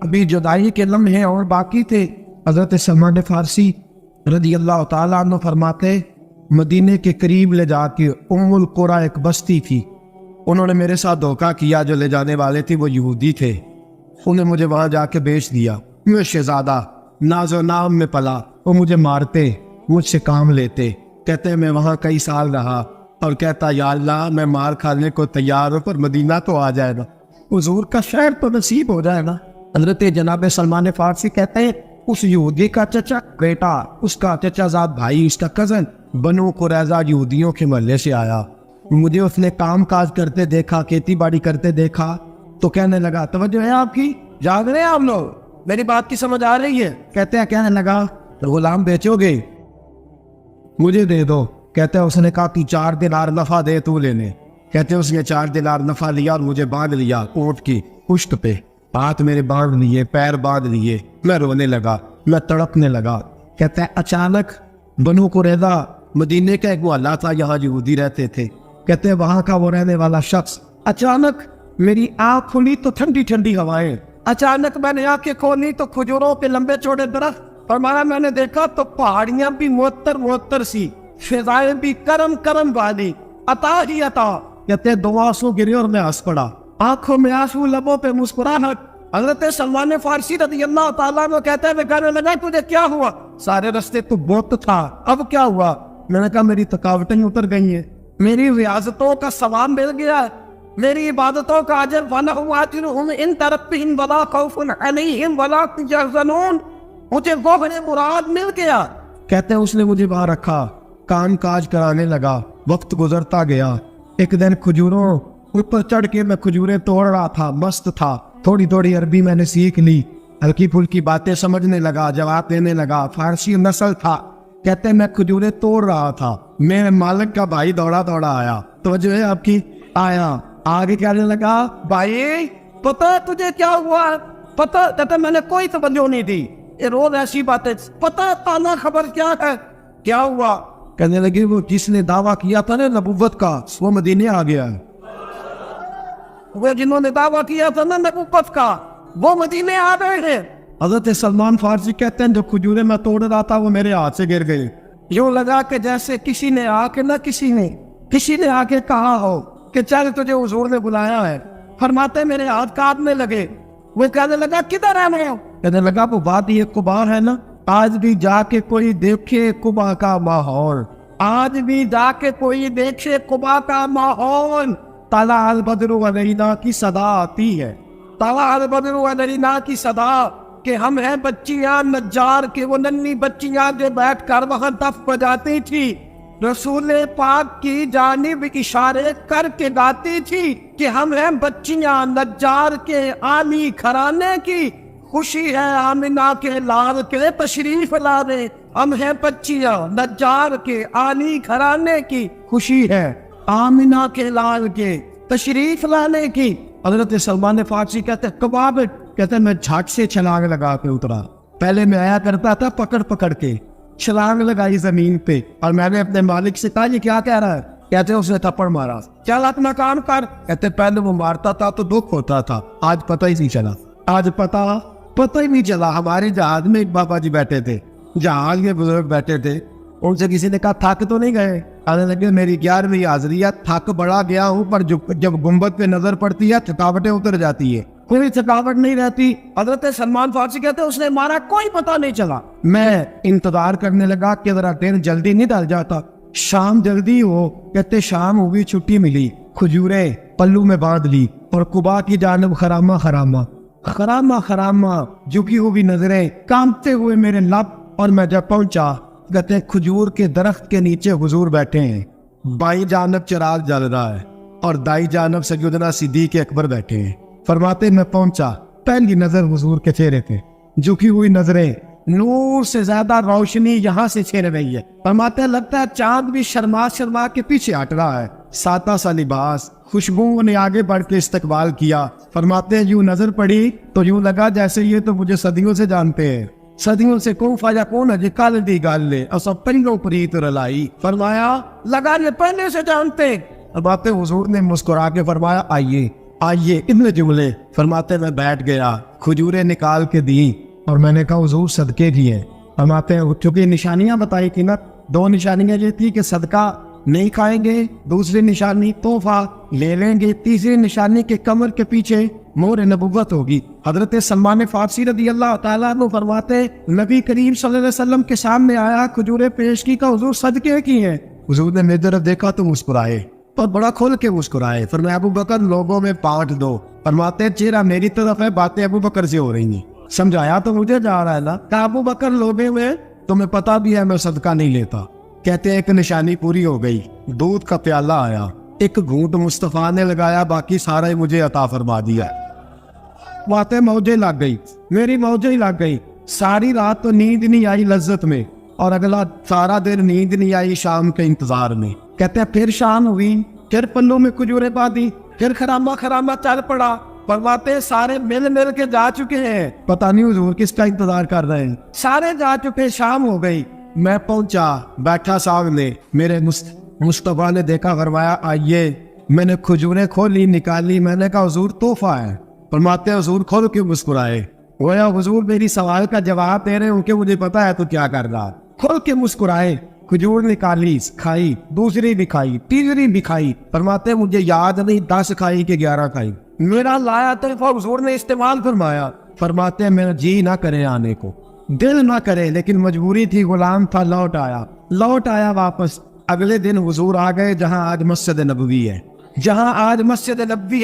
ابھی جدائی کے لمحے اور باقی تھے۔ حضرت سلمان فارسی رضی اللہ تعالیٰ عنہ فرماتے مدینے کے قریب لے جا کے ام القریٰ ایک بستی تھی، انہوں نے میرے ساتھ دھوکہ کیا، جو لے جانے والے تھے وہ یہودی تھے، انہیں مجھے وہاں جا کے بیچ دیا۔ میں شہزادہ ناز و نام میں پلا، وہ مجھے مارتے، مجھ سے کام لیتے، کہتے میں وہاں کئی سال رہا اور کہتا یا اللہ میں مار کھانے کو تیار ہوں پر مدینہ تو آ جائے گا، حضور کا شہر تو نصیب ہو جائے گا۔ حضرت جناب سلمان فارسی کہتے ہیں اس یہودی کا چچا بیٹا، اس کا چچا زاد بھائی، اس کا کزن بنو قریظہ یہودیوں کے محلے سے آیا، مجھے اس نے کام کاج کرتے دیکھا، کھیتی باڑی کرتے دیکھا تو کہنے لگا توجہ ہے آپ کی، جاگ رہے ہیں آپ لوگ، میری بات کی سمجھ آ رہی ہے؟ کہتے ہیں کہنے لگا غلام بیچو گے مجھے دے دو، کہتے ہیں اس نے کہا کہ 4 دینار نفع دے تو لینے، کہتے ہیں اس نے 4 دینار نفع لیا اور مجھے باندھ لیا اونٹ کی پشت پہ، ہاتھ میرے باندھ لیے، پیر باندھ لیے، میں رونے لگا، میں تڑپنے لگا۔ کہتے ہیں اچانک بنو قریظہ مدینے کا ایک محلہ تھا، یہاں یہودی رہتے تھے، کہتے ہیں وہاں کا وہ رہنے والا شخص، اچانک میری آنکھ کھلی تو ٹھنڈی ٹھنڈی ہوائیں، اچانک میں نے آنکھیں کھولی تو کھجوروں کے لمبے چوڑے درخت، فرمایا میں نے دیکھا تو پہاڑیاں بھی معطر سی، فضائیں بھی کرم کرم والی، عطا ہی عطا۔ کہتے ہیں 2 آنسو گرے اور میں ہنس پڑا، آنکھوں میں آنسو، لبوں پہ مسکراہٹ۔ حضرت سلمان فارسی رضی اللہ تعالیٰ عنہ کہتے ہیں میں کہنے لگا تجھے کیا ہوا؟ سارے رستے تو بہت تھا، اب کیا ہوا؟ میں نے کہا میری تھکاوٹیں اتر گئی ہیں، میری ریاضتوں کا ثواب مل گیا، میری عبادتوں کا اجر وَلَهُمْ أَجْرُهُمْ إِن تَرَبِّهِمْ وَلَا خَوْفٌ عَلَيْهِمْ وَلَا هُمْ يَحْزَنُونَ، مجھے وہ مراد مل گیا۔ کہتے ہیں اس نے مجھے وہاں رکھا، کام کاج کرانے لگا، وقت گزرتا گیا، ایک دن کھجوروں اوپر چڑھ کے میں کھجوریں توڑ رہا تھا، مست تھا، تھوڑی تھوڑی عربی میں نے سیکھ لی، ہلکی پھلکی باتیں سمجھنے لگا، جواب دینے لگا، فارسی نسل تھا۔ کہتے ہیں میں کھجوریں توڑ رہا تھا، میرے مالک کا بھائی دوڑا آیا، توجہ ہے آپ کی، آیا آگے کہنے لگا بھائی پتہ تجھے کیا ہوا؟ پتہ؟ کہتے میں نے کوئی توجہ نہیں دی، یہ روز ایسی باتیں، پتہ تانا خبر کیا ہے؟ کیا ہوا؟ کہنے لگے وہ جس نے دعویٰ کیا تھا نا نبوت کا وہ مدینے آ گیا ہے، وہ جنہوں نے دعویٰ کیا تھا نا نبوت کا وہ مدینے آ گئے ہیں۔ حضرت سلمان فارسی کہتے ہیں جو کھجورے میں توڑ رہا تھا وہ میرے ہاتھ سے گر گئے، یوں لگا کہ جیسے کسی نے آ کے کہا ہو کہ چل تجھے حضور نے بلایا ہے۔ فرماتے میرے ہاتھ کانپنے لگے، وہ کہنے لگا کدھر ہے میں؟ کہنے لگا وہ وادی قبا ہے نا، آج بھی جا کے کوئی دیکھے قبا کا ماحول، آج بھی جا کے کوئی دیکھے قبا کا ماحول۔ طلع البدر علینا کی صدا آتی ہے، طلع البدر علینا کی صدا، کہ ہم ہیں بچیاں نجار کے، وہ ننھی بچیاں جو بیٹھ کر وہاں دف بجاتی تھی، رسول پاک کی جانب اشارے کر کے گاتی تھی کہ ہم ہیں بچیاں نجار کے عالی گھرانے کی، خوشی ہے آمنہ کے لال کے تشریف لانے، ہم ہیں بچیاں نجار کے عالی گھرانے کی، خوشی ہے آمنہ کے لال کے تشریف لانے کی۔ حضرت سلمان فارسی کہتے ہیں کباب، کہتے ہیں میں جھٹ سے چھلانگ لگا کے اترا، پہلے میں آیا کرتا تھا پکڑ کے، چھلانگ لگائی زمین پہ، اور میں نے اپنے مالک سے کہا یہ کیا کہہ رہا ہے؟ کہتے ہیں اس نے تھپڑ مارا، چل اپنا کام کر۔ کہتے پہلے وہ مارتا تھا تو دکھ ہوتا تھا، آج پتہ ہی نہیں چلا، آج پتہ ہی نہیں چلا۔ ہمارے جہاز میں ایک بابا جی بیٹھے تھے، جہاز کے بزرگ بیٹھے تھے، ان سے کسی نے کہا تھک تو نہیں گئے؟ کہنے لگے میری 11ویں حاضری ہے، تھک بڑا گیا ہوں، پر جب گنبد پہ نظر پڑتی ہے تھکاوٹیں اتر جاتی ہے، کوئی تھکاوٹ نہیں رہتی۔ حضرت سلمان فارسی کہتے ہیں اس نے مارا، کوئی پتہ نہیں چلا۔ میں انتظار کرنے لگا کہ ذرا دیر جلدی نہیں ڈل جاتا، شام جلدی ہو۔ کہتے شام ہوئی، چھٹی ملی، کھجوریں پلو میں باندھ لی اور قبا کی جانب خرامہ جھکی ہوئی نظریں، کانپتے ہوئے میرے لب، اور میں جب پہنچا کہتے ہیں کھجور کے درخت کے نیچے حضور بیٹھے ہیں، بائیں جانب چراغ جل رہا ہے اور دائیں جانب سیدنا صدیق اکبر بیٹھے ہیں۔ فرماتے میں پہنچا، پہلی نظر حضور کے چہرے پہ، جھکی ہوئی نظریں، نور سے زیادہ روشنی یہاں سے چھن رہی ہے۔ فرماتے لگتا ہے چاند بھی شرما کے پیچھے ہٹ رہا ہے، سادہ سا لباس، خوشبو نے آگے بڑھ کے استقبال کیا۔ فرماتے یوں نظر پڑی تو یوں لگا جیسے یہ تو مجھے صدیوں سے جانتے ہیں، صدیوں سے کون فاجا کون ہے جی کال دی گال لے اسا پنگوں پریت رلائی۔ فرمایا لگا یہ پہلے سے جانتے۔ فرماتے حضور نے مسکرا کے فرمایا آئیے آئیے اتنے جملے فرماتے میں بیٹھ گیا، کھجوریں نکال کے دی اور میں نے کہا حضور صدقے کی ہیں۔ فرماتے ہیں چونکہ نشانیاں بتائی تھی نا، 2 نشانیاں یہ تھی کہ صدقہ نہیں کھائیں گے، دوسری نشانی تحفہ لے لیں گے، تیسری نشانی کے کمر کے پیچھے مہر نبوت ہوگی۔ حضرت سلمان فارسی رضی اللہ تعالیٰ عنہ فرماتے نبی کریم صلی اللہ علیہ وسلم کے سامنے آیا، کھجوریں پیش کی، کہ حضور صدقے کی ہیں۔ حضور نے میری طرف دیکھا تو مسکرائے اور بڑا کھل کے مسکرائے۔ فرمایا ابو بکر لوگوں میں بانٹ دو۔ فرماتے چہرہ میری طرف ہے، باتیں ابو بکر سے ہو رہی ہیں۔ سمجھایا تو مجھے جا رہا ہے نا، کہ ابو بکر لوگوں میں تمہیں پتا بھی ہے میں صدقہ نہیں لیتا۔ کہتے ہیں ایک نشانی پوری ہو گئی، دودھ کا پیالہ آیا، ایک گھونٹ مصطفیٰ نے لگایا، باقی سارا ہی مجھے عطا فرما دیا۔ باتیں موجیں لگ گئی، میری موجیں ہی لگ گئی۔ ساری رات تو نیند نہیں آئی لذت میں، اور اگلا سارا دن نیند نہیں آئی شام کے انتظار میں۔ کہتے ہیں پھر شام ہوئی، پھر پلوں میں کھجوریں باندھی، پھر خرامہ خرامہ چل پڑا۔ فرماتے ہیں سارے مل مل کے جا چکے ہیں، پتہ نہیں حضور کس کا انتظار کر رہے ہیں۔ سارے جا چکے، شام ہو گئی، میں پہنچا، بیٹھا سامنے، میرے مصطفیٰ نے دیکھا، فرمایا آئیے۔ میں نے کھجوریں کھولی، نکالی، میں نے کہا حضور تحفہ ہے۔ فرماتے ہیں حضور کھول کے مسکرائے، گویا حضور میری سوال کا جواب دے رہے ہوں کہ مجھے پتا ہے تو کیا کر رہا۔ کھول کے مسکرائے، کھجور نکالی، کھائی، دوسری بھی کھائی، تیسری بھی کھائی۔ فرماتے ہیں مجھے یاد نہیں 10 کھائی کہ 11 کھائی۔ میرا لایا تحفہ حضور نے استعمال فرمایا۔ فرماتے ہیں میرا جی نہ کرے آنے کو، دل نہ کرے، لیکن مجبوری تھی، غلام تھا، لوٹ آیا واپس۔ اگلے دن حضور آ گئے جہاں آج مسجد نبوی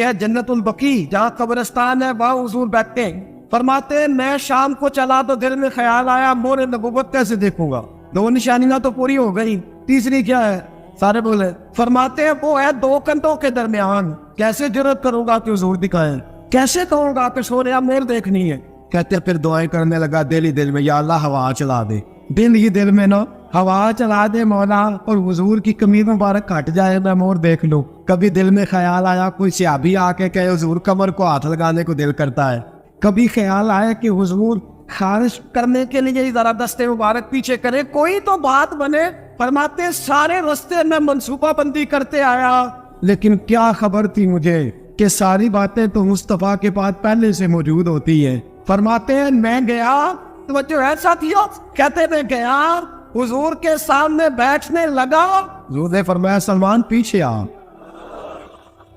ہے، جنت البقیع جہاں قبرستان ہے، وہاں حضور بیٹھتے ہیں۔ فرماتے ہیں میں شام کو چلا تو دل میں خیال آیا مہر نبوت کیسے دیکھوں گا، 2 نشانیاں تو پوری ہو گئی، تیسری کیا ہے؟ سارے بولے۔ فرماتے ہیں وہ ہے 2 کندھوں کے درمیان، کیسے جرأت کروں گا کہ حضور دکھائیں، کیسے کہوں گا کہ سوریا مہر دیکھنی ہے۔ کہتے پھر دعائیں کرنے لگا دل ہی دل میں، یا اللہ ہوا چلا دے، دل ہی دل میں نا ہوا چلا دے مولا، اور حضور کی قمیض مبارک کٹ جائے میں مور دیکھ لوں۔ کبھی دل میں خیال آیا کوئی صحابی آ کے کہے حضور کمر کو ہاتھ لگانے کو دل کرتا ہے۔ کبھی خیال آیا کہ حضور خارش کرنے کے لیے ذرا دستے مبارک پیچھے کرے، کوئی تو بات بنے۔ فرماتے سارے رستے میں منصوبہ بندی کرتے آیا، لیکن کیا خبر تھی مجھے کہ ساری باتیں تو مصطفیٰ کے پاس پہلے سے موجود ہوتی ہیں۔ فرماتے ہیں میں گیا، توجہ ہے ساتھیوں، کہتے میں گیا حضور کے سامنے بیٹھنے لگا، حضور نے فرمایا سلمان پیچھے آ،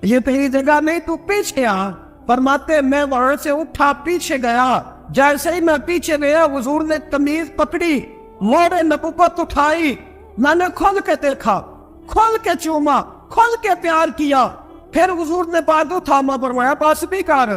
یہ تیری جگہ نہیں، تو پیچھے آ۔ فرماتے میں وہاں سے اٹھا پیچھے گیا، جیسے ہی میں پیچھے گیا حضور نے قمیض پکڑی، مہر نبوت اٹھائی، میں نے کھول کے دیکھا، کھول کے چوما، کھول کے پیار کیا۔ پھر حضور نے بازو تھاما، فرمایا بس بھی کر۔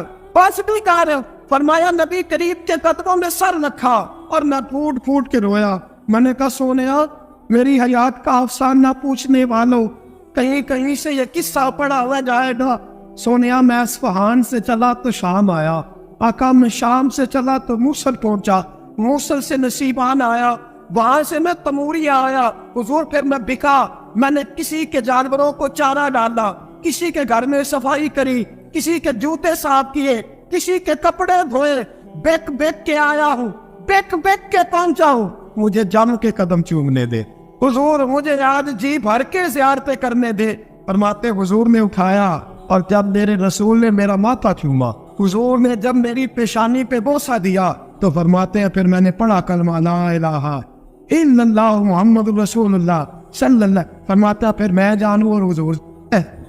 فرمایا نبی کریم کے قدموں میں سر رکھا اور میں پھوٹ پھوٹ کے رویا۔ میں نے کہا سونیا میری حیات کا افسانہ پوچھنے والوں، کہیں کہیں سے یہ قصہ پڑا ہوا جائے گا۔ سونیا میں اصفہان سے چلا تو شام آیا، آقا میں شام سے چلا تو موصل پہنچا، موصل سے نصیبان آیا، وہاں سے میں تموریہ آیا۔ حضور پھر میں بکا، میں نے کسی کے جانوروں کو چارہ ڈالا، کسی کے گھر میں صفائی کری، کسی کے جوتے صاف کیے، کسی کے کپڑے دھوئے، بیک بیک کے آیا ہوں، بیک بیک کے پہنچا ہوں، مجھے جم کے قدم چومنے دے حضور، مجھے آج جی بھر کے زیارتیں کرنے دے۔ فرماتے حضور نے اٹھایا اور جب میرے رسول نے میرا ماتھا چوما، حضور نے جب میری پیشانی پہ بوسہ دیا تو فرماتے ہیں پھر میں نے پڑھا کلمہ لا الہ الا اللہ محمد رسول اللہ صلی اللہ۔ فرماتا پھر میں جانوں اور حضور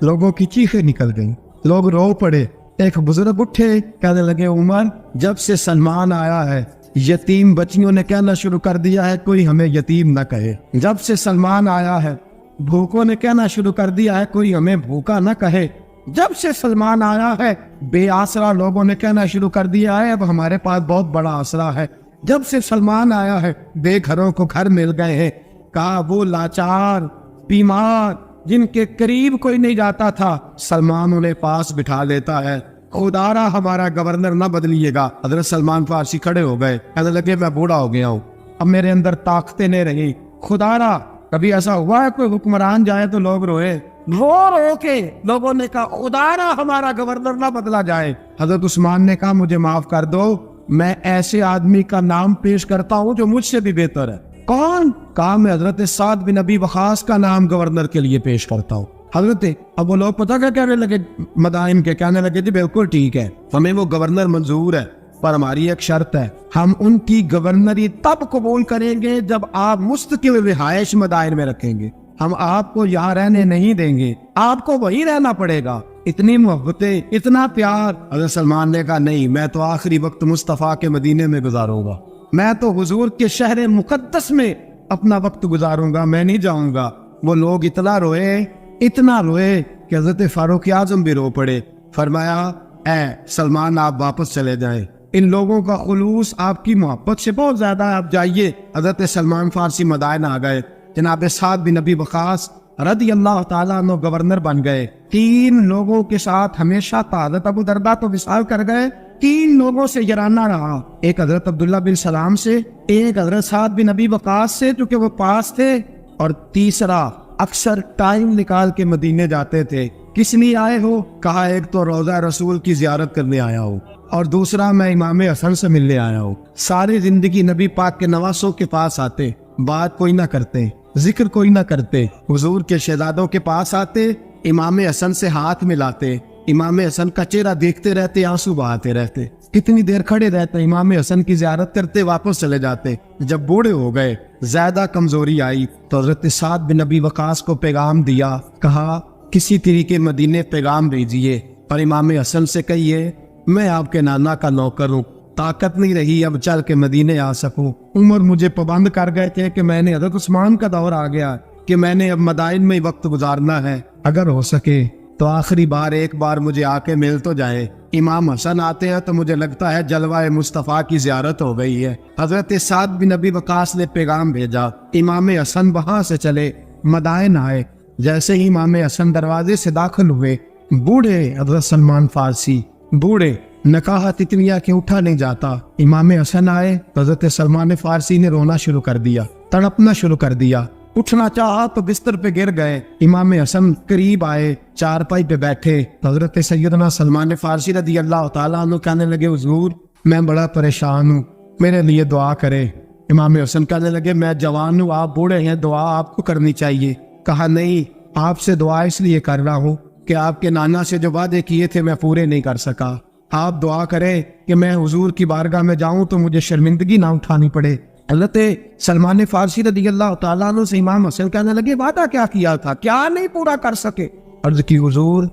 لوگوں کی چیخیں نکل گئیں، لوگ رو پڑے۔ ایک بزرگ اٹھے کہنے لگے عمر جب سے سلمان آیا ہے یتیم بچیوں نے کہنا شروع کر دیا ہے کوئی ہمیں یتیم نہ کہے، جب سے سلمان آیا ہے بھوکوں نے کہنا شروع کر دیا ہے کوئی ہمیں بھوکا نہ کہے، جب سے سلمان آیا ہے بے آسرا لوگوں نے کہنا شروع کر دیا ہے اب ہمارے پاس بہت بڑا آسرا ہے، جب سے سلمان آیا ہے بے گھروں کو گھر مل گئے ہیں۔ کہا وہ لاچار بیمار جن کے قریب کوئی نہیں جاتا تھا سلمان انہیں پاس بٹھا لیتا ہے، خدا را ہمارا گورنر نہ بدلیے گا۔ حضرت سلمان فارسی کھڑے ہو گئے، کہنے لگے میں بوڑھا ہو گیا ہوں، اب میرے اندر طاقتیں نہیں رہی، خدا را کبھی ایسا ہوا ہے کوئی حکمران جائے تو لوگ روئے، رو رو کے لوگوں نے کہا خدا را ہمارا گورنر نہ بدلا جائے۔ حضرت عثمان نے کہا مجھے معاف کر دو، میں ایسے آدمی کا نام پیش کرتا ہوں جو مجھ سے بھی بہتر ہے۔ کون؟ کہا میں حضرت سعد بن ابی وقاص کا نام گورنر کے لیے پیش کرتا ہوں۔ حضرت اب وہ لوگ پتہ کیا کہنے لگے، مدائن کے کہنے لگے جی بالکل ٹھیک ہے، ہمیں وہ گورنر منظور ہے، پر ہماری ایک شرط ہے، ہم ان کی گورنری تب قبول کریں گے جب آپ مستقل رہائش مدائن میں رکھیں گے، ہم آپ کو یہاں رہنے نہیں دیں گے، آپ کو وہیں رہنا پڑے گا۔ اتنی محبتیں، اتنا پیار۔ حضرت سلمان نے کہا نہیں، میں تو آخری وقت مصطفیٰ کے مدینے میں گزاروں گا، میں تو حضور کے شہر مقدس میں اپنا وقت گزاروں گا، میں نہیں جاؤں گا۔ وہ لوگ اتنا روئے کہ حضرت فاروق اعظم بھی رو پڑے۔ فرمایا اے سلمان آپ واپس چلے جائیں، ان لوگوں کا خلوص آپ کی محبت سے بہت زیادہ ہے، آپ جائیے۔ حضرت سلمان فارسی مدائن آ گئے، جناب سعد بن ابی وقاص رضی اللہ تعالیٰ عنہ گورنر بن گئے۔ 3 لوگوں کے ساتھ ہمیشہ تھا، حضرت ابو درداء تو وصال کر گئے، 3 لوگوں سے یارانہ رہا، ایک حضرت عبداللہ بن سلام سے، ایک حضرت سعد بن ابی وقاص سے چونکہ وہ پاس تھے، اور تیسرا اکثر ٹائم نکال کے مدینے جاتے تھے۔ کس لیے آئے ہو؟ کہا ایک تو روضہ رسول کی زیارت کرنے آیا ہوں، اور دوسرا میں امام حسن سے ملنے آیا ہوں۔ ساری زندگی نبی پاک کے نواسوں کے پاس آتے، بات کوئی نہ کرتے، ذکر کوئی نہ کرتے، حضور کے شہزادوں کے پاس آتے، امام حسن سے ہاتھ ملاتے، امام حسن کا چہرہ دیکھتے رہتے، آنسو بہاتے رہتے، کتنی دیر کھڑے رہتے، امام حسن کی زیارت کرتے، واپس چلے جاتے۔ جب بوڑھے ہو گئے، زیادہ کمزوری آئی، تو حضرت سعد بن ابی وقاص کو پیغام دیا، کہا کسی طریقے مدینے پیغام بھیجیے، اور امام حسن سے کہیے میں آپ کے نانا کا نوکر ہوں، طاقت نہیں رہی اب چل کے مدینے آ سکوں، عمر مجھے پابند کر گئے تھے کہ میں نے، حضرت عثمان کا دور آ گیا کہ میں نے اب مدائن میں وقت گزارنا ہے، اگر ہو سکے تو آخری بار ایک بار مجھے آ کے مل تو جائے۔ امام حسن آتے ہیں تو مجھے لگتا ہے جلوہ مصطفیٰ کی زیارت ہو گئی ہے۔ حضرت سعد بن ابی وقاص نے پیغام بھیجا، امام حسن وہاں سے چلے، مدائن آئے۔ جیسے ہی امام حسن دروازے سے داخل ہوئے، بوڑھے حضرت سلمان فارسی، بوڑھے، نکاحت اتنی کہ اٹھا نہیں جاتا، امام حسن آئے تو حضرت سلمان فارسی نے رونا شروع کر دیا، تڑپنا شروع کر دیا، اٹھنا چاہا تو بستر پہ گر گئے۔ امام حسن قریب آئے، چارپائی پہ بیٹھے، حضرت سیدنا سلمان فارسی رضی اللہ تعالیٰ عنہ کہنے لگے حضور میں بڑا پریشان ہوں، میرے لیے دعا کرے۔ امام حسن کہنے لگے میں جوان ہوں، آپ بوڑھے ہیں، دعا آپ کو کرنی چاہیے۔ کہا نہیں، آپ سے دعا اس لیے کر رہا ہوں کہ آپ کے نانا سے جو وعدے کیے تھے میں پورے نہیں کر سکا، آپ دعا کریں کہ میں حضور کی بارگاہ میں جاؤں تو مجھے شرمندگی نہ اٹھانی پڑے۔ حضرت سلمان فارسی رضی اللہ تعالیٰ عنہ سے امام حسن کہنے لگے وعدہ کیا کیا تھا، کیا نہیں پورا کر سکے؟ عرض کی حضور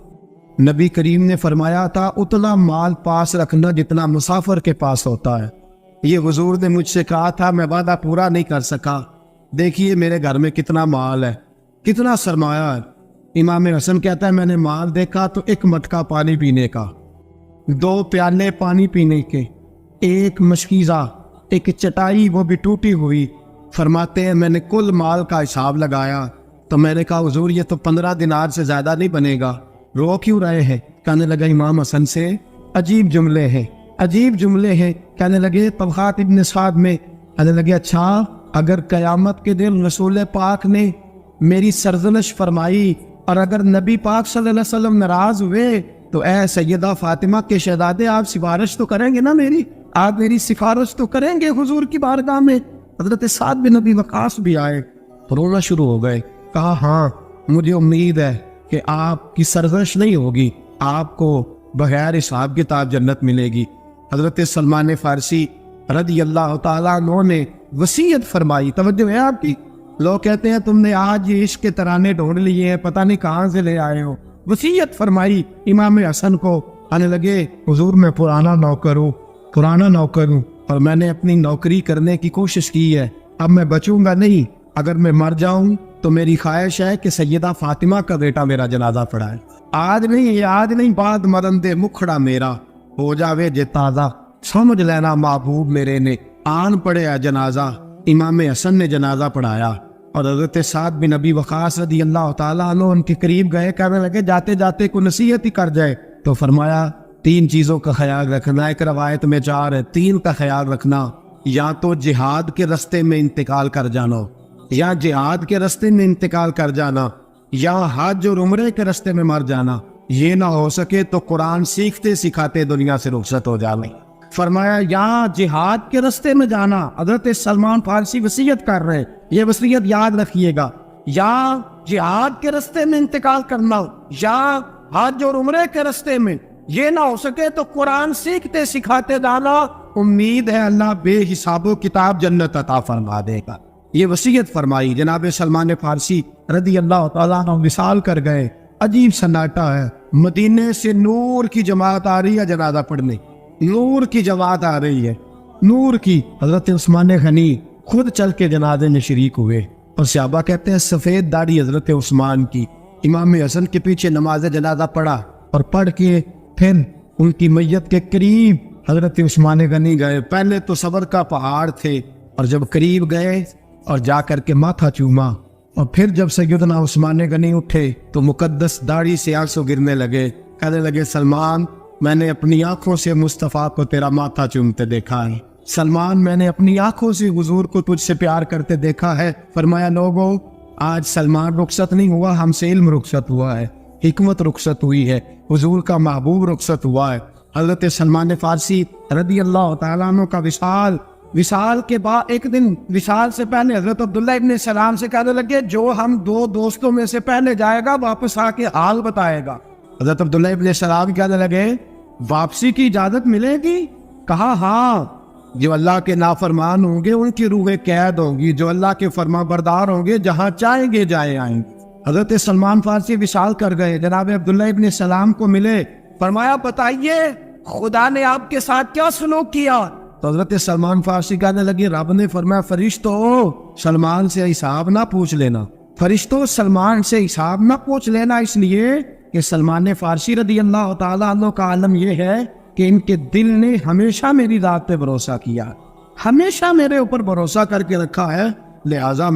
نبی کریم نے فرمایا تھا اتنا مال پاس رکھنا جتنا مسافر کے پاس ہوتا ہے، یہ حضور نے مجھ سے کہا تھا، میں وعدہ پورا نہیں کر سکا، دیکھیے میرے گھر میں کتنا مال ہے، کتنا سرمایہ ہے۔ امام حسن کہتا ہے میں نے مال دیکھا تو 1 مٹکا پانی پینے کا، 2 پیالے پانی پینے کے، 1 مشکیزہ، 1 چٹائی وہ بھی ٹوٹی ہوئی۔ فرماتے ہیں میں نے کل مال کا حساب لگایا تو میں نے کہا حضور یہ تو 15 دینار سے زیادہ نہیں بنے گا، رو کیوں رہے ہیں؟ کہنے لگا امام حسن سے عجیب جملے ہیں، عجیب جملے ہیں۔ کہنے لگے طبقات ابن سعد میں، کہنے لگے اچھا اگر قیامت کے دن رسول پاک نے میری سرزنش فرمائی اور اگر نبی پاک صلی اللہ علیہ وسلم ناراض ہوئے تو اے سیدہ فاطمہ کے شہزادے آپ سفارش تو کریں گے نا میری، آپ میری سفارش تو کریں گے حضور کی بارگاہ میں؟ حضرت سعد بن ابی وقاص بھی آئے، رونا شروع ہو گئے، کہا ہاں مجھے امید ہے کہ آپ کی سرزنش نہیں ہوگی، آپ کو بغیر حساب کتاب جنت ملے گی۔ حضرت سلمان فارسی رضی اللہ تعالیٰ عنہ نے وصیت فرمائی، توجہ ہے آپ کی؟ لوگ کہتے ہیں تم نے آج یہ عشق کے ترانے ڈھونڈ لیے ہیں، پتہ نہیں کہاں سے لے آئے ہو۔ وصیت فرمائی امام حسن کو، آنے لگے حضور میں پرانا نوکر ہوں، پرانا نوکر ہوں، اور میں نے اپنی نوکری کرنے کی کوشش کی ہے، اب میں بچوں گا نہیں، اگر میں مر جاؤں تو میری خواہش ہے کہ سیدہ فاطمہ کا بیٹا میرا جنازہ پڑھائے، آج نہیں بعد مرن دے مکھڑا میرا ہو جاوے جے تازہ، سمجھ لینا محبوب میرے نے آن پڑھیا جنازہ۔ امام حسن نے جنازہ پڑھایا اور حضرت سعد بن ابی وقاص رضی اللہ تعالیٰ عنہ ان کے قریب گئے، کہنے لگے جاتے جاتے کوئی نصیحت ہی کر جائے، تو فرمایا 3 چیزوں کا خیال رکھنا، ایک روایت میں 4 ہے، 3 کا خیال رکھنا، یا تو جہاد کے رستے میں انتقال کر جانا، یا جہاد کے رستے میں انتقال کر جانا، یا حج اور عمرے کے رستے میں مر جانا، یہ نہ ہو سکے تو قرآن سیکھتے سکھاتے دنیا سے رخصت ہو جانا۔ فرمایا یا جہاد کے رستے میں جانا، حضرت سلمان فارسی وصیت کر رہے، یہ وصیت یاد رکھیے گا، یا جہاد کے راستے میں انتقال کرنا یا حج اور عمرے کے راستے میں، یہ نہ ہو سکے تو قرآن سیکھتے سکھاتے جانا، امید ہے اللہ بے حساب و کتاب جنت عطا فرما دے گا۔ یہ وصیت فرمائی۔ جناب سلمان فارسی رضی اللہ تعالیٰ عنہ وصال کر گئے۔ عجیب سناٹا ہے، مدینے سے نور کی جماعت آ رہی ہے جنازہ پڑھنے، نور کی جماعت آ رہی ہے، نور کی۔ حضرت عثمان غنی خود چل کے جنازے میں شریک ہوئے، اور صحابہ کہتے ہیں سفید داڑھی حضرت عثمان کی، امام حسن کے پیچھے نماز جنازہ پڑھا، اور پڑھ کے پھر ان کی میت کے قریب حضرت عثمان غنی گئے۔ پہلے تو صبر کا پہاڑ تھے، اور جب قریب گئے اور جا کر کے ماتھا چوما، اور پھر جب سیدنا عثمان غنی اٹھے تو مقدس داڑھی سے آنسو گرنے لگے، کہنے لگے سلمان میں نے اپنی آنکھوں سے مصطفیٰ کو تیرا ماتھا چومتے دیکھا ہے، سلمان میں نے اپنی آنکھوں سے حضور کو تجھ سے پیار کرتے دیکھا ہے۔ فرمایا لوگوں آج سلمان رخصت نہیں ہوا، ہم سے علم رخصت ہوا ہے، حکمت رخصت ہوئی ہے، حضور کا محبوب رخصت ہوا ہے۔ حضرت سلمان فارسی رضی اللہ تعالیٰ عنہ کا وصال کے بعد ایک دن وصال سے پہلے حضرت عبداللہ ابن سلام سے کہنے لگے جو ہم دو دوستوں میں سے پہلے جائے گا واپس آ کے حال بتائے گا۔ حضرت عبداللہ ابن سلام کہنے لگے واپسی کی اجازت ملے گی؟ کہا ہاں، جو اللہ کے نافرمان ہوں گے ان کی روحیں قید ہوں گی، جو اللہ کے فرما بردار ہوں گے جہاں چاہیں گے جائیں آئیں گے۔ حضرت سلمان فارسی وصال کر گئے، جناب عبداللہ ابن سلام کو ملے، فرمایا بتائیے خدا نے آپ کے ساتھ کیا سلوک کیا؟ تو حضرت سلمان فارسی کہنے لگے رب نے فرمایا فرشتوں سلمان سے حساب نہ پوچھ لینا، فرشتوں سلمان سے حساب نہ پوچھ لینا، اس لیے کہ سلمان فارسی رضی اللہ تعالیٰ عنہ کا عالم یہ ہے کہ ان کے دل نے ہمیشہ میری ذات پہ بھروسہ کیا، ہمیشہ میرے اوپر بھروسہ کر کے رکھا ہے، لہٰذا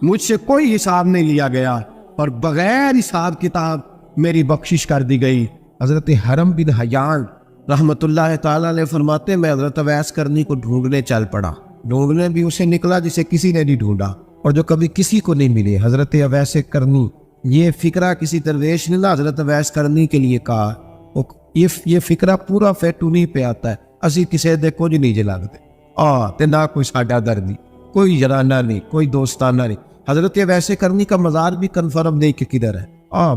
مجھ سے کوئی حساب نہیں لیا گیا اور بغیر حساب کتاب میری بخشش کر دی گئی۔ حضرت حرم بن حیان رحمت اللہ تعالیٰ علیہ فرماتے میں حضرت اویس کرنی کو ڈھونڈنے چل پڑا، ڈھونڈنے بھی اسے نکلا جسے کسی نے نہیں ڈھونڈا اور جو کبھی کسی کو نہیں ملے۔ حضرت اویس کرنی، یہ فکرہ کسی درویش نے نہ حضرت اویس کرنی کے لیے کہا، یہ فکرہ پورا فیٹونی پہ آتا ہے، اسی کسی دے کچھ نہیں جلاتے تے نہ کوئی ساڈا دردی، کوئی جرانہ نہیں، کوئی دوستانہ نہیں۔ حضرت اویس کرنی کا مزار بھی کنفرم نہیں کہ کدھر ہے،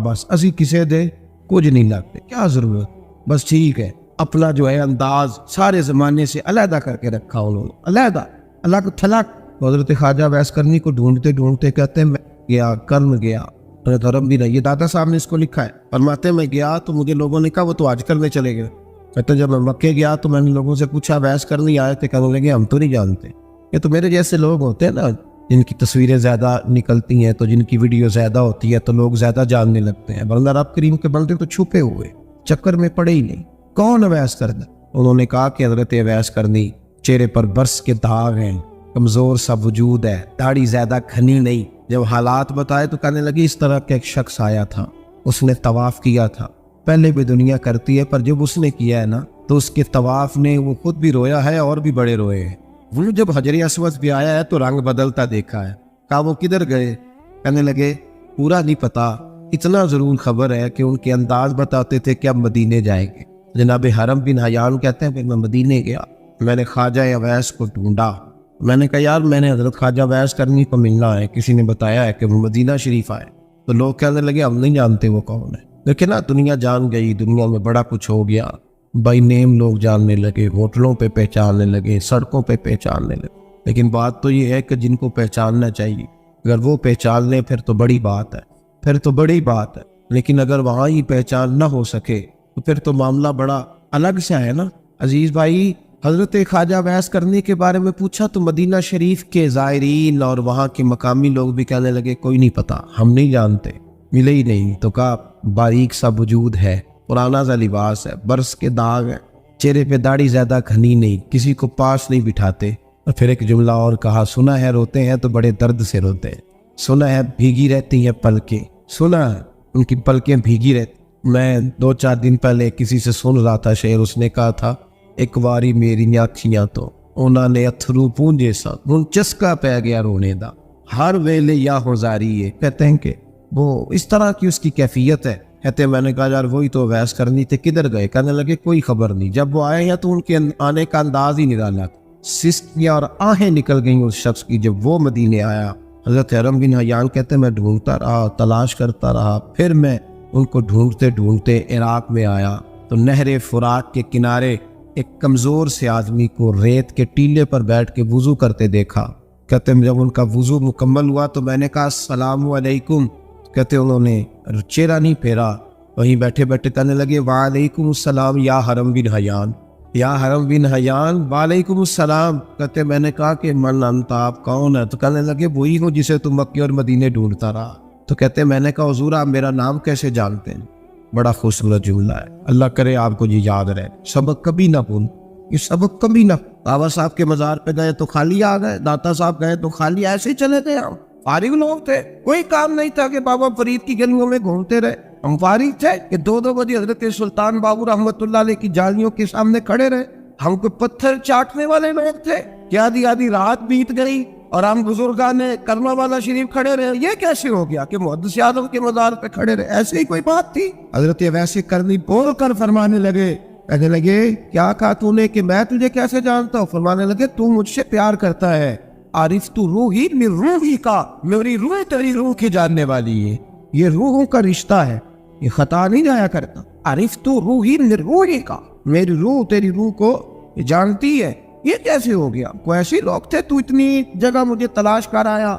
بس اسی کسی دے کچھ نہیں لگتے، کیا ضرورت، بس ٹھیک ہے اپنا جو ہے انداز سارے زمانے سے علیحدہ کر کے رکھا انہوں نے، علیحدہ، اللہ کو تھلک۔ حضرت خواجہ اویس کرنی کو ڈھونڈتے ڈھونڈتے کہتے ہیں میں گیا، کرن گیا، حضرت حرم بھی نہیں، یہ دادا صاحب نے اس کو لکھا ہے، فرماتے میں گیا تو مجھے لوگوں نے کہا وہ تو آج کرنے چلے گئے۔ کہتے جب میں مکے گیا تو میں نے لوگوں سے پوچھا اویس کرنی آئے تھے، کہنے لگے ہم تو نہیں جانتے، یہ تو میرے جیسے لوگ ہوتے ہیں نا جن کی تصویریں زیادہ نکلتی ہیں تو جن کی ویڈیو زیادہ ہوتی ہے تو لوگ زیادہ جاننے لگتے ہیں، ورنہ رب کریم کے بندے تو چھپے ہوئے چکر میں پڑے ہی نہیں۔ کون اویس کرنی؟ انہوں نے کہا کہ حضرت اویس کرنی، چہرے پر برس کے داغ ہیں، کمزور سا وجود ہے، داڑھی زیادہ گھنی نہیں۔ جب حالات بتائے تو کہنے لگی اس طرح کا ایک شخص آیا تھا، اس نے طواف کیا تھا، پہلے بھی دنیا کرتی ہے پر جب اس نے کیا ہے نا تو اس کے طواف نے وہ خود بھی رویا ہے اور بھی بڑے روئے ہیں۔ وہ جب حجر اسود بھی آیا ہے تو رنگ بدلتا دیکھا ہے۔ کہا وہ کدھر گئے؟ کہنے لگے پورا نہیں پتا، اتنا ضرور خبر ہے کہ ان کے انداز بتاتے تھے کہ اب مدینے جائیں گے۔ جناب حرم بن حیان کہتے ہیں پھر میں مدینے گیا، میں نے خواجہ اویس کو ڈھونڈا، میں نے کہا یار میں نے حضرت خواجہ اویس کرنی کو ملنا ہے، کسی نے بتایا ہے کہ وہ مدینہ شریف آئے، تو لوگ کہنے لگے ہم نہیں جانتے وہ کون ہے۔ لیکن نا دنیا جان گئی، دنیا میں بڑا کچھ ہو گیا، بائی نیم لوگ جاننے لگے، ہوٹلوں پہ پہچاننے لگے، سڑکوں پہ پہچاننے لگے۔ لیکن بات تو یہ ہے کہ جن کو پہچاننا چاہیے اگر وہ پہچان لیں پھر تو بڑی بات ہے، پھر تو بڑی بات ہے۔ لیکن اگر وہاں ہی پہچان نہ ہو سکے تو پھر تو معاملہ بڑا الگ سا ہے نا۔ عزیز بھائی، حضرت خواجہ اویس کرنی کے بارے میں پوچھا تو مدینہ شریف کے زائرین اور وہاں کے مقامی لوگ بھی کہنے لگے کوئی نہیں پتا، ہم نہیں جانتے، ملے ہی نہیں۔ تو کہا باریک سا وجود ہے، پرانا سا لباس ہے، برس کے داغ ہے، چہرے پہ داڑھی زیادہ گھنی نہیں، کسی کو پاس نہیں بٹھاتے۔ اور پھر ایک جملہ اور کہا، سنا ہے روتے ہیں تو بڑے درد سے روتے ہیں، سنا ہے بھیگی رہتی ہیں پلکیں، سنا ہے ان کی پلکیں بھیگی رہتی۔ میں 2-4 دن پہلے کسی سے سن رہا تھا شعر، اس نے کہا تھا ایک واری میری آنکھیاں تو انہوں نے اتھرو پونجے سا ہن چسکا پہ گیا رونے دا، ہر ویلے یا ہوزاری ہے۔ کہتے ہیں کہ وہ اس طرح کی اس کی کیفیت ہے۔ کہتے ہیں میں نے کہا یار وہی تو اویس کرنی تھے، کدھر گئے؟ کہنے لگے کوئی خبر نہیں، جب وہ آئے ہیں تو ان کے آنے کا انداز ہی نرالا تھا، سسکیاں اور آہیں نکل گئیں اس شخص کی جب وہ مدینے آیا حضرت حرم بن حیان کہتے ہیں میں ڈھونڈتا رہا، تلاش کرتا رہا، پھر میں ان کو ڈھونڈتے ڈھونڈتے عراق میں آیا تو نہر فرات کے کنارے ایک کمزور سے آدمی کو ریت کے ٹیلے پر بیٹھ کے وضو کرتے دیکھا۔ کہتے ہیں جب ان کا وضو مکمل ہوا تو میں نے کہا السلام علیکم۔ کہتے انہوں نے چہرہ نہیں پھیرا، وہیں بیٹھے بیٹھے کہنے لگے وعلیکم السلام یا حرم بن حیان، یا حرم بن حیان وعلیکم السلام۔ کہتے میں نے کہا کہ من انت، آپ کون ہے؟ تو کہنے لگے وہی ہوں جسے تم مکے اور مدینے ڈھونڈتا رہا۔ تو کہتے میں نے کہا حضور آپ میرا نام کیسے جانتے ہیں؟ بڑا خوبصورت جملہ ہے، اللہ کرے آپ کو یہ یاد رہے، سبق کبھی نہ بھول، یہ سبق کبھی نہ۔ بابا صاحب کے مزار پہ گئے تو خالی آ گئے، داتا صاحب گئے تو خالی ایسے ہی چلے گئے، ہم فارغ لوگ تھے، کوئی کام نہیں تھا کہ بابا فرید کی گلیوں میں گھومتے رہے، ہم فارغ تھے کہ 2 بجے حضرت سلطان بابو رحمۃ اللہ علیہ کی جالیوں کے سامنے کھڑے رہے، ہم کو پتھر چاٹنے والے لوگ تھے کہ آدھی رات بیت گئی اور ہم بزرگان کرما والا شریف کھڑے رہے۔ یہ کیسے ہو گیا کہ محدث اعظم کے مزار پہ کھڑے رہے؟ ایسے ہی کوئی بات تھی؟ حضرت ویسے کرنی بول کر فرمانے لگے، کہنے لگے کیا کہا تو نے کہ میں تجھے کیسے جانتا ہوں؟ فرمانے لگے تو مجھ سے پیار کرتا ہے، عارف تو روحی من روحی کا، میری روح تیری روح کی جاننے والی ہے، یہ روحوں کا رشتہ ہے، یہ خطا نہیں جایا کرتا۔ عارف تو روحی من روحی کا، میری روح تیری روح کو جانتی ہے۔ یہ کیسے ہو گیا؟ کوئی ایسے لوگ تھے، تو اتنی جگہ مجھے تلاش کر آیا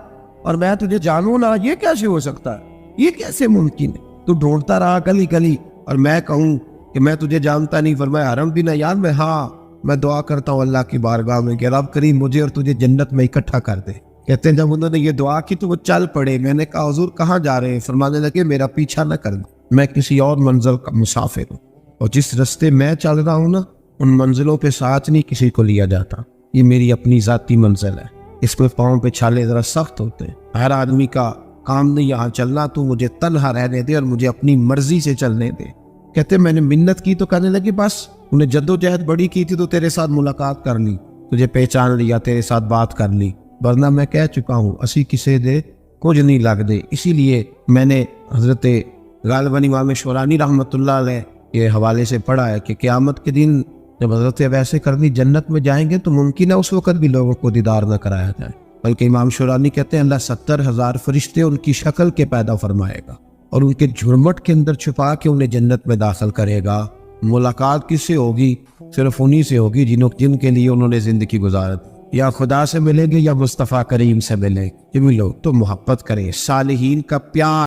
اور میں تجھے جانوں نہ؟ یہ کیسے ہو سکتا ہے؟ یہ کیسے ممکن ہے؟ تو ڈھونڈتا رہا گلی گلی اور میں کہوں کہ میں تجھے جانتا نہیں؟ فرمایا حرم بن حیان میں، ہاں میں دعا کرتا ہوں اللہ کی بارگاہ میں کہ رب کریم مجھے اور تجھے جنت میں اکٹھا کر دے۔ کہتے ہیں جب انہوں نے یہ دعا کی تو وہ چل پڑے۔ میں نے کہا حضور کہاں جا رہے ہیں؟ فرمانے لگے میرا پیچھا نہ کرنا، میں کسی اور منزل کا مسافر ہوں، اور جس رستے میں چل رہا ہوں نا ان منزلوں پہ ساتھ نہیں کسی کو لیا جاتا، یہ میری اپنی ذاتی منزل ہے، اس پہ پاؤں پہ چھالے ذرا سخت ہوتے ہیں، ہر آدمی کا کام نہیں یہاں چلنا، تو مجھے تنہا رہنے دے اور مجھے اپنی مرضی سے چلنے دے۔ کہتے میں نے منت کی تو کہنے لگے بس انہیں جدوجہد بڑی کی تھی تو تیرے ساتھ ملاقات کر لی، تجھے پہچان لیا، تیرے ساتھ بات کر لی، ورنہ میں کہہ چکا ہوں اسی کسے دے کچھ نہیں لگ دے۔ اسی لیے میں نے حضرت غالباً امام شورانی رحمۃ اللہ علیہ یہ حوالے سے پڑھا ہے کہ قیامت کے دن جب حضرت ویسے کرنی جنت میں جائیں گے تو ممکن ہے اس وقت بھی لوگوں کو دیدار نہ کرایا جائے، بلکہ امام شورانی کہتے ہیں اللہ 70,000 فرشتے ان کی شکل کے پیدا فرمائے گا اور ان کے جھرمٹ کے اندر چھپا کے انہیں جنت میں داخل کرے گا۔ ملاقات کس سے ہوگی؟ صرف انہی سے ہوگی جن کے لیے انہوں نے زندگی گزاری، یا خدا سے ملیں گے یا مصطفیٰ کریم سے ملیں گے۔ یہ بھی لوگ تو محبت کریں، صالحین کا پیار